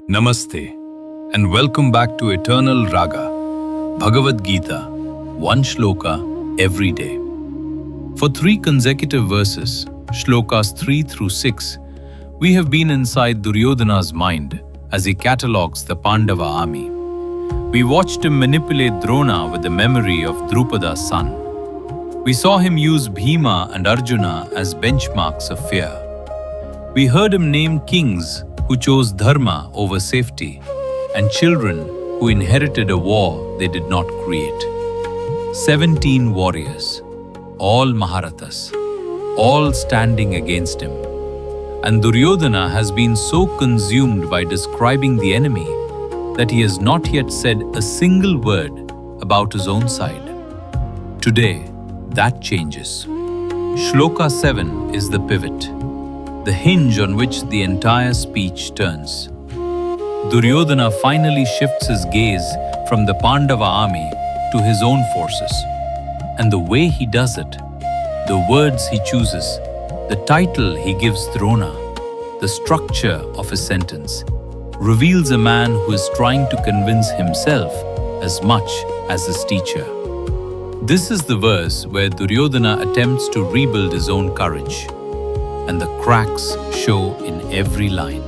Namaste, and welcome back to Eternal Raga, Bhagavad Gita, one Shloka every day. For 3 consecutive verses, Shlokas 3 through 6, we have been inside Duryodhana's mind as he catalogues the Pandava army. We watched him manipulate Drona with the memory of Drupada's son. We saw him use Bhima and Arjuna as benchmarks of fear. We heard him name kings who chose Dharma over safety, and children who inherited a war they did not create. 17 warriors, all Maharathas, all standing against him. And Duryodhana has been so consumed by describing the enemy that he has not yet said a single word about his own side. Today, that changes. Shloka 7 is the pivot, the hinge on which the entire speech turns. Duryodhana finally shifts his gaze from the Pandava army to his own forces. And the way he does it, the words he chooses, the title he gives Drona, the structure of his sentence, reveals a man who is trying to convince himself as much as his teacher. This is the verse where Duryodhana attempts to rebuild his own courage, and the cracks show in every line.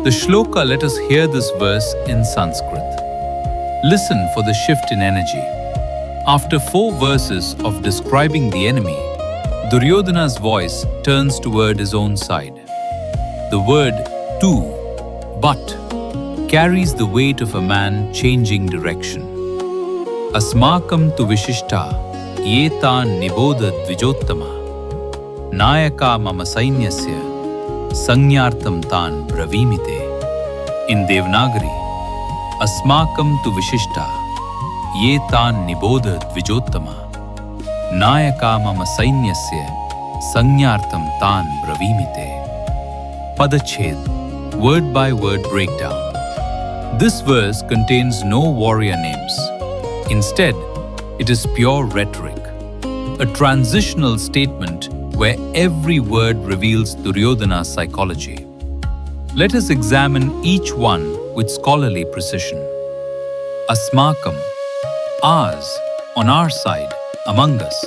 The Shloka, let us hear this verse in Sanskrit. Listen for the shift in energy. After 4 verses of describing the enemy, Duryodhana's voice turns toward his own side. The word tu, but, carries the weight of a man changing direction. Asmākam tu Vishada, yetan nibodha Dvijottama. Nayaka mama sainyasya, sainyartam tan bravimite. In Devanagari, asmākam tu Vishada, yetan nibodha Dvijottama. Nayaka mama sainyasya, sainyartam tan bravimite. Padached, word by word breakdown. This verse contains no warrior names. Instead, it is pure rhetoric, a transitional statement where every word reveals Duryodhana's psychology. Let us examine each one with scholarly precision. Asmākam, ours, on our side, among us.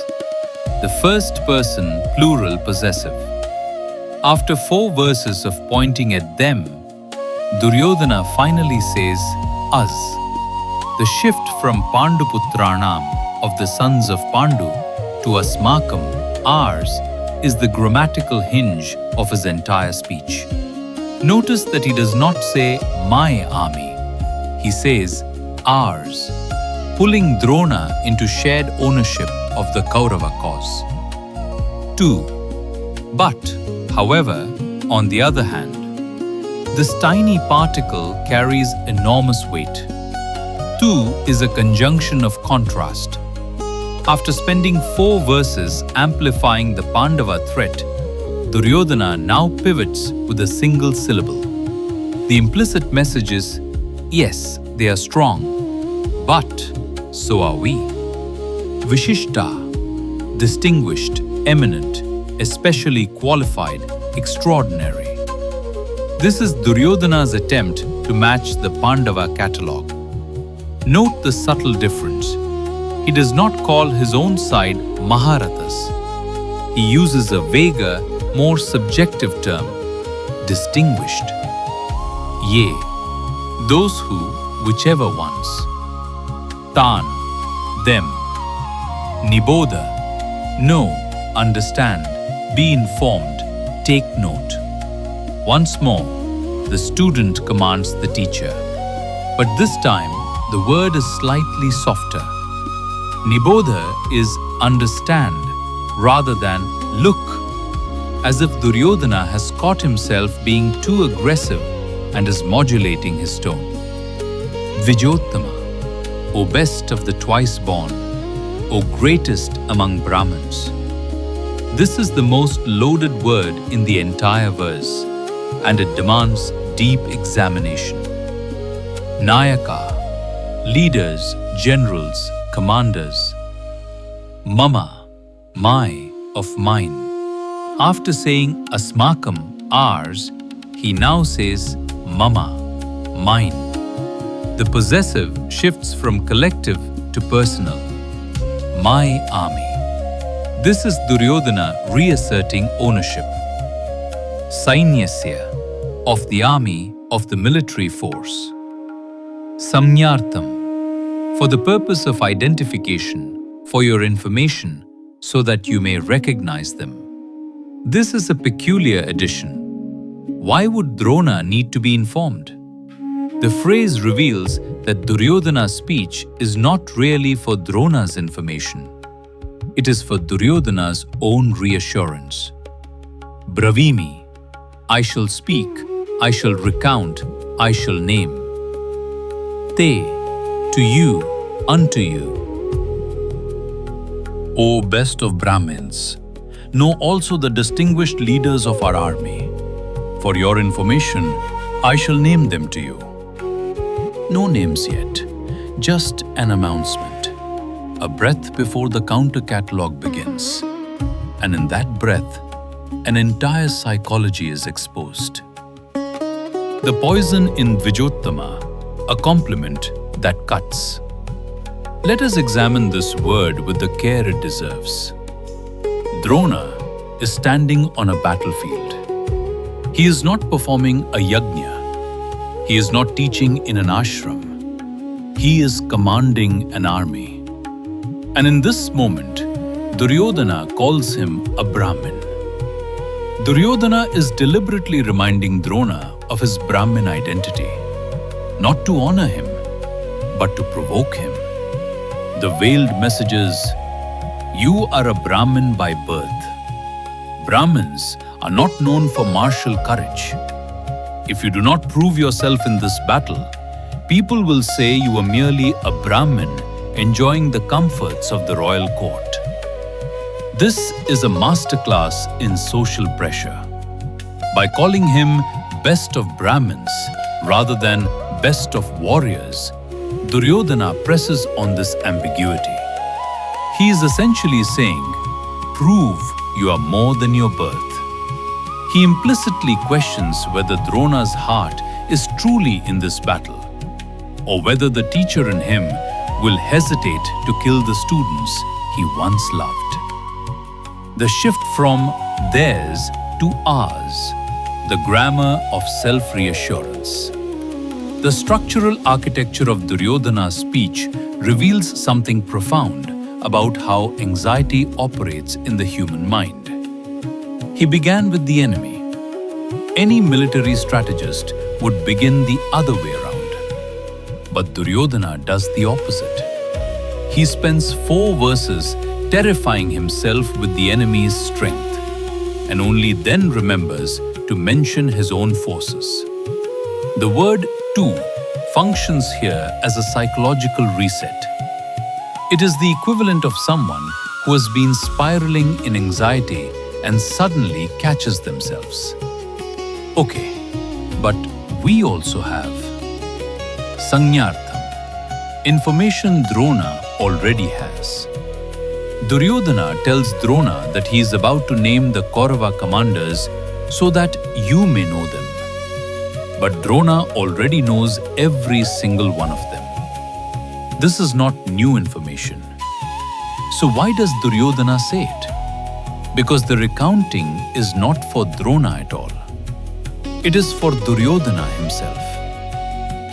The first person plural possessive. After 4 verses of pointing at them, Duryodhana finally says us. The shift from Panduputranam, of the sons of Pandu, to Asmākam, ours, is the grammatical hinge of his entire speech. Notice that he does not say my army. He says ours, pulling Drona into shared ownership of the Kaurava cause. 2. But, however, on the other hand, this tiny particle carries enormous weight. 2 is a conjunction of contrast. After spending 4 verses amplifying the Pandava threat, Duryodhana now pivots with a single syllable. The implicit message is, yes, they are strong, but so are we. Vishishta, distinguished, eminent, especially qualified, extraordinary. This is Duryodhana's attempt to match the Pandava catalogue. Note the subtle difference. He does not call his own side Maharathas. He uses a vaguer, more subjective term, distinguished. Ye, those who, whichever ones. Tan, them. Nibodha, know, understand, be informed, take note. Once more, the student commands the teacher. But this time, the word is slightly softer. Nibodha is understand rather than look, as if Duryodhana has caught himself being too aggressive and is modulating his tone. Dvijottama, O best of the twice-born, O greatest among Brahmins. This is the most loaded word in the entire verse, and it demands deep examination. Nayaka, leaders, generals, commanders. Mama, my, of mine. After saying asmākam, ours, he now says mama, mine. The possessive shifts from collective to personal. My army. This is Duryodhana reasserting ownership. Sainyasya, of the army, of the military force. Samyartham, for the purpose of identification, for your information, so that you may recognize them. This is a peculiar addition. Why would Drona need to be informed? The phrase reveals that Duryodhana's speech is not really for Drona's information. It is for Duryodhana's own reassurance. Bravimi, I shall speak, I shall recount, I shall name. Te, to you, unto you. O best of Brahmins, know also the distinguished leaders of our army. For your information, I shall name them to you. No names yet, just an announcement. A breath before the counter-catalogue begins. And in that breath, an entire psychology is exposed. The poison in Dvijottama, a compliment that cuts. Let us examine this word with the care it deserves. Drona is standing on a battlefield. He is not performing a yajna. He is not teaching in an ashram. He is commanding an army. And in this moment, Duryodhana calls him a Brahmin. Duryodhana is deliberately reminding Drona of his Brahmin identity, not to honor him, but to provoke him. The veiled message is, you are a Brahmin by birth. Brahmins are not known for martial courage. If you do not prove yourself in this battle, people will say you are merely a Brahmin enjoying the comforts of the royal court. This is a masterclass in social pressure. By calling him best of Brahmins rather than best of warriors, Duryodhana presses on this ambiguity. He is essentially saying, prove you are more than your birth. He implicitly questions whether Drona's heart is truly in this battle, or whether the teacher in him will hesitate to kill the students he once loved. The shift from theirs to ours, the grammar of self-reassurance. The structural architecture of Duryodhana's speech reveals something profound about how anxiety operates in the human mind. He began with the enemy. Any military strategist would begin the other way around. But Duryodhana does the opposite. He spends 4 verses terrifying himself with the enemy's strength, and only then remembers to mention his own forces. The word "to" functions here as a psychological reset. It is the equivalent of someone who has been spiraling in anxiety and suddenly catches themselves. Okay, but we also have Sanyartham, information Drona already has. Duryodhana tells Drona that he is about to name the Kaurava commanders so that you may know them. But Drona already knows every single one of them. This is not new information. So why does Duryodhana say it? Because the recounting is not for Drona at all. It is for Duryodhana himself.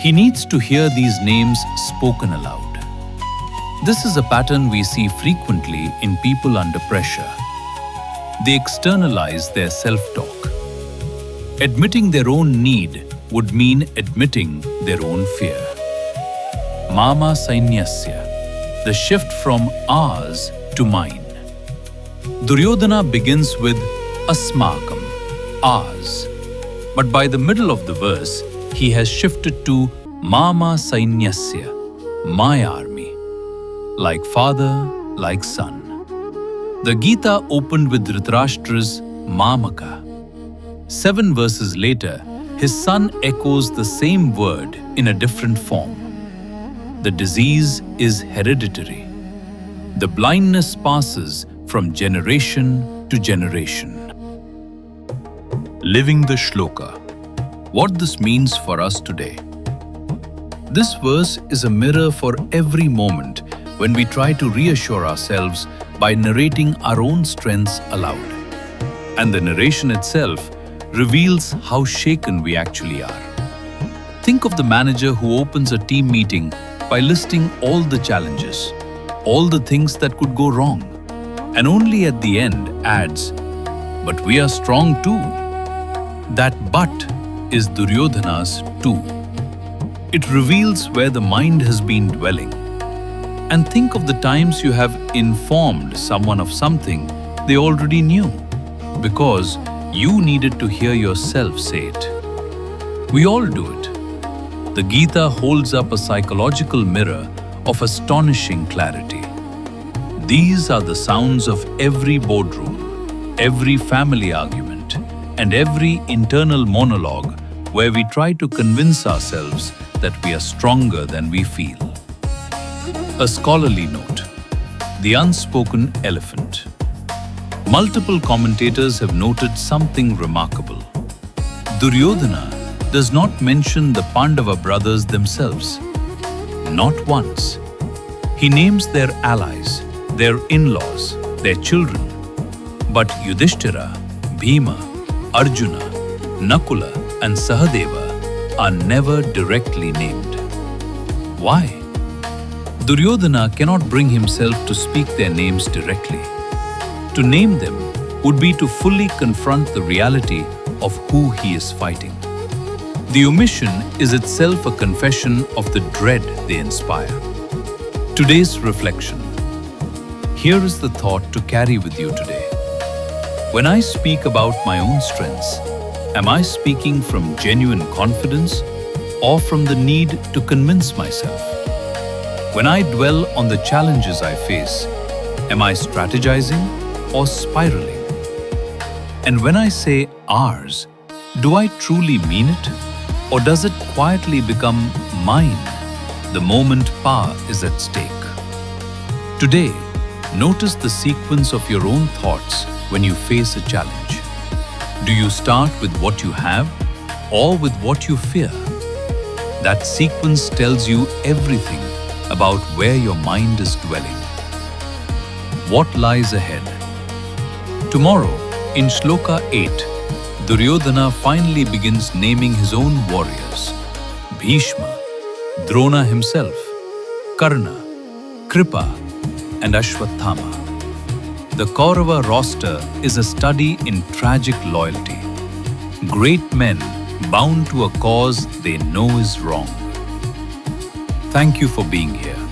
He needs to hear these names spoken aloud. This is a pattern we see frequently in people under pressure. They externalize their self-talk. Admitting their own need would mean admitting their own fear. Mama sainyasya, the shift from ours to mine. Duryodhana begins with asmākam, ours. But by the middle of the verse, he has shifted to mama sainyasya, my army. Like father, like son. The Gita opened with Dhritarashtra's mamakah. 7 verses later, his son echoes the same word in a different form. The disease is hereditary. The blindness passes from generation to generation. Living the Shloka. What this means for us today. This verse is a mirror for every moment when we try to reassure ourselves by narrating our own strengths aloud. And the narration itself reveals how shaken we actually are. Think of the manager who opens a team meeting by listing all the challenges, all the things that could go wrong, and only at the end adds, "But we are strong too." That "but" is Duryodhana's "too." It reveals where the mind has been dwelling. And think of the times you have informed someone of something they already knew, because you needed to hear yourself say it. We all do it. The Gita holds up a psychological mirror of astonishing clarity. These are the sounds of every boardroom, every family argument, and every internal monologue where we try to convince ourselves that we are stronger than we feel. A scholarly note: the unspoken elephant. Multiple commentators have noted something remarkable. Duryodhana does not mention the Pandava brothers themselves. Not once. He names their allies, their in-laws, their children. But Yudhishthira, Bhima, Arjuna, Nakula, and Sahadeva are never directly named. Why? Duryodhana cannot bring himself to speak their names directly. To name them would be to fully confront the reality of who he is fighting. The omission is itself a confession of the dread they inspire. Today's reflection. Here is the thought to carry with you today. When I speak about my own strengths, am I speaking from genuine confidence or from the need to convince myself? When I dwell on the challenges I face, am I strategizing or spiraling? And when I say ours, do I truly mean it, or does it quietly become mine the moment power is at stake? Today, notice the sequence of your own thoughts when you face a challenge. Do you start with what you have or with what you fear? That sequence tells you everything about where your mind is dwelling. What lies ahead? Tomorrow, in Shloka 8, Duryodhana finally begins naming his own warriors: Bhishma, Drona himself, Karna, Kripa, and Ashwatthama. The Kaurava roster is a study in tragic loyalty. Great men bound to a cause they know is wrong. Thank you for being here.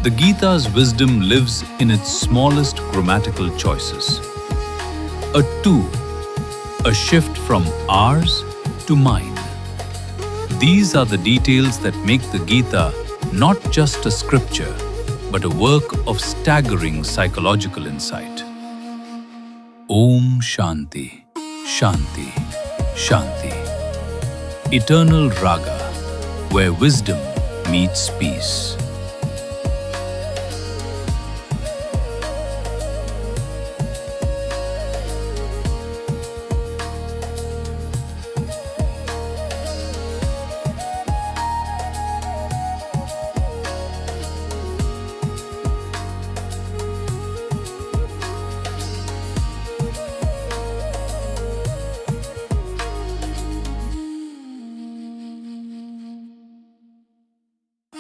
The Gita's wisdom lives in its smallest grammatical choices. A "to," a shift from ours to mine. These are the details that make the Gita not just a scripture, but a work of staggering psychological insight. Om Shanti, Shanti, Shanti. Eternal Raga, where wisdom meets peace.